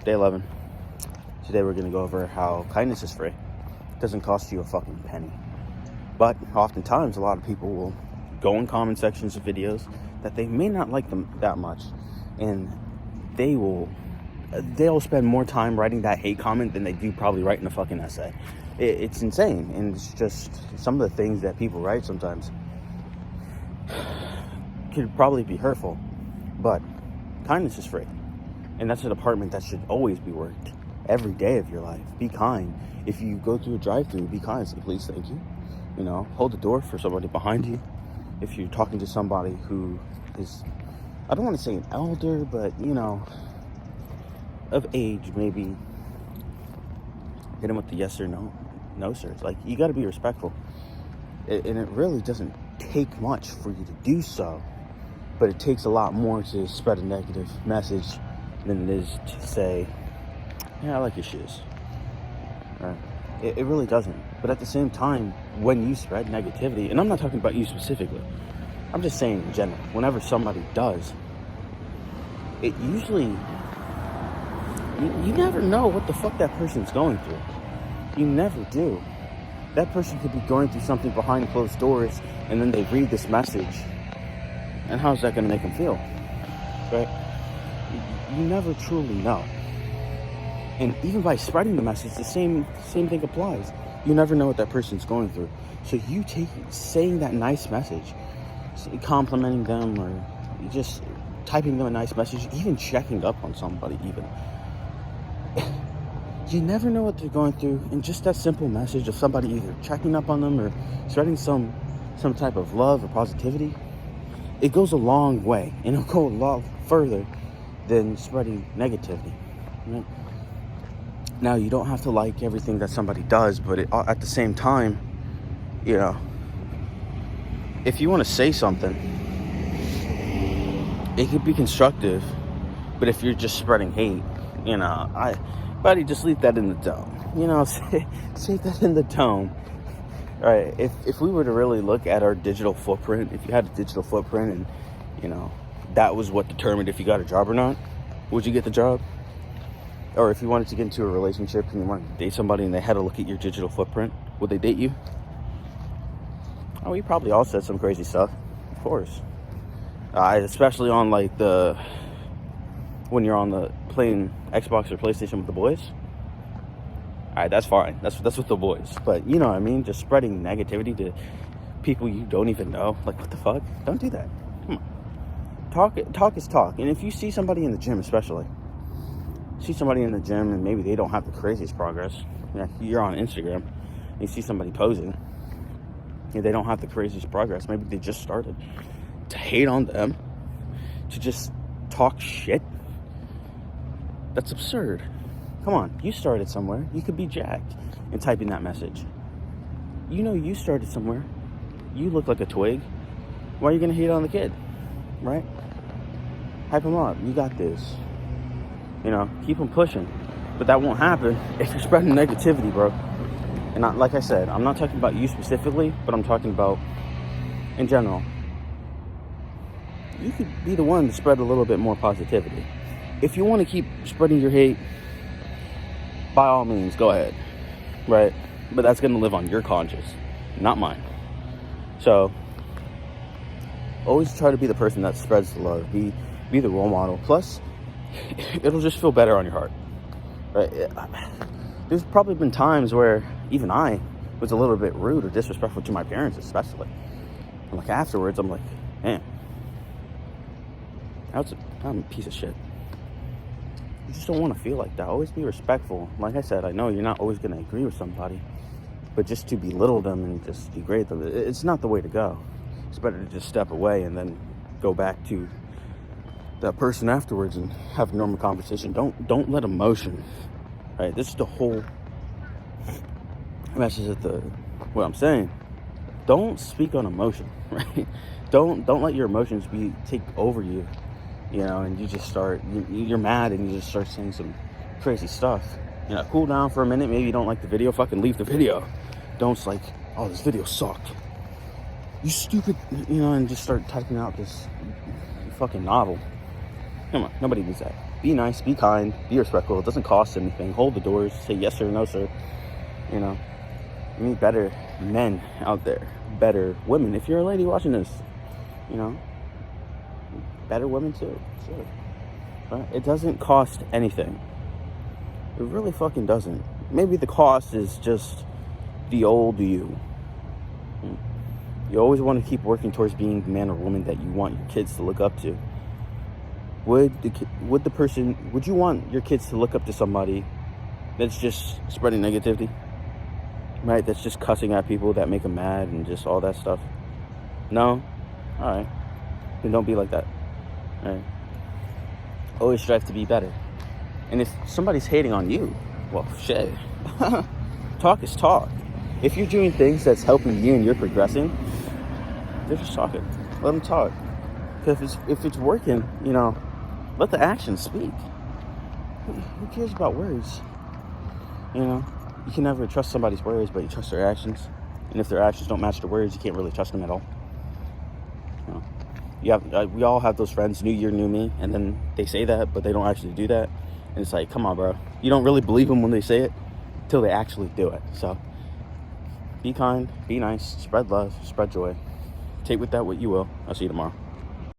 Day 11. Today we're going to go over how kindness is free. It doesn't cost you a fucking penny. But oftentimes a lot of people will go in comment sections of videos that they may not like them that much, and they'll spend more time writing that hate comment than they do probably writing a fucking essay. It's insane, and it's just some of the things that people write sometimes could probably be hurtful, but kindness is free. And that's a department that should always be worked every day of your life. Be kind. If you go through a drive-thru, be kind. Say, please, thank you. You know, hold the door for somebody behind you. If you're talking to somebody who is, I don't want to say an elder, but, you know, of age, maybe hit them with the yes or no. No, sir. Like, you got to be respectful. And it really doesn't take much for you to do so. But it takes a lot more to spread a negative message than it is to say, yeah, I like your shoes. Right? It really doesn't. But at the same time, when you spread negativity, and I'm not talking about you specifically, I'm just saying in general, whenever somebody does, it usually, you never know what the fuck that person's going through. You never do. That person could be going through something behind closed doors, and then they read this message, and how's that going to make them feel? Right? You never truly know. And even by spreading the message, the same thing applies. You never know what that person's going through. So you saying that nice message, complimenting them, or just typing them a nice message, even checking up on somebody even. You never know what they're going through, and just that simple message of somebody either checking up on them or spreading some type of love or positivity, it goes a long way, and it'll go a lot further than spreading negativity. Right? Now, you don't have to like everything that somebody does, but at the same time, you know, if you want to say something, it could be constructive, but if you're just spreading hate, you know, buddy, just leave that in the dome. You know, say that in the dome. All right, if we were to really look at our digital footprint, if you had a digital footprint and, you know, that was what determined if you got a job or not, would you get the job? Or if you wanted to get into a relationship and you wanted to date somebody and they had to look at your digital footprint, would they date you? Oh, you probably all said some crazy stuff, of course. Especially on like when you're on the playing Xbox or PlayStation with the boys. All right, that's fine. That's with the boys. But you know what I mean? Just spreading negativity to people you don't even know. Like, what the fuck? Don't do that. Come on. Talk is talk. And if you see somebody in the gym, especially, and maybe they don't have the craziest progress. You know, you're on Instagram, and you see somebody posing, and they don't have the craziest progress. Maybe they just started. To hate on them, to just talk shit, that's absurd. Come on, you started somewhere. You could be jacked in typing that message. You know you started somewhere. You look like a twig. Why are you going to hate on the kid? Right? Hype him up. You got this. You know, keep him pushing. But that won't happen if you're spreading negativity, bro. And like I said, I'm not talking about you specifically, but I'm talking about in general. You could be the one to spread a little bit more positivity. If you want to keep spreading your hate, by all means, go ahead, right? But that's going to live on your conscience, not mine. So, always try to be the person that spreads the love. Be the role model. Plus, it'll just feel better on your heart, right? There's probably been times where even I was a little bit rude or disrespectful to my parents, especially. And like afterwards, I'm like, man, I'm a piece of shit. You just don't want to feel like that. Always be respectful. Like I said, I know you're not always going to agree with somebody, but just to belittle them and just degrade them, it's not the way to go. It's better to just step away and then go back to that person afterwards and have a normal conversation. Don't let emotion, right? This is the whole message of what I'm saying. Don't speak on emotion, right? Don't let your emotions take over you. You know, and you just you're mad and you just start saying some crazy stuff. You know, cool down for a minute. Maybe you don't like the video, fucking leave the video. Don't like, oh, this video sucked. You stupid, you know, and just start typing out this fucking novel. Come on, nobody needs that. Be nice, be kind, be respectful. It doesn't cost anything. Hold the doors, say yes sir, no sir. You know, you need better men out there, better women. If you're a lady watching this, you know, better women too, sure. But it doesn't cost anything. It really fucking doesn't. Maybe the cost is just the old you. You always want to keep working towards being the man or woman that you want your kids to look up to. Would you want your kids to look up to somebody that's just spreading negativity? Right? That's just cussing at people that make them mad and just all that stuff? No? Alright. Then don't be like that. Alright? Always strive to be better. And if somebody's hating on you, well, shit. Talk is talk. If you're doing things that's helping you and you're progressing, they're just talking. Let them talk. Because if it's working, you know, let the actions speak. Who cares about words? You know, you can never trust somebody's words, but you trust their actions. And if their actions don't match the words, you can't really trust them at all. You know, we all have those friends, new year, new me, and then they say that, but they don't actually do that. And it's like, come on, bro. You don't really believe them when they say it until they actually do it. So be kind, be nice, spread love, spread joy. Take with that what you will. I'll see you tomorrow.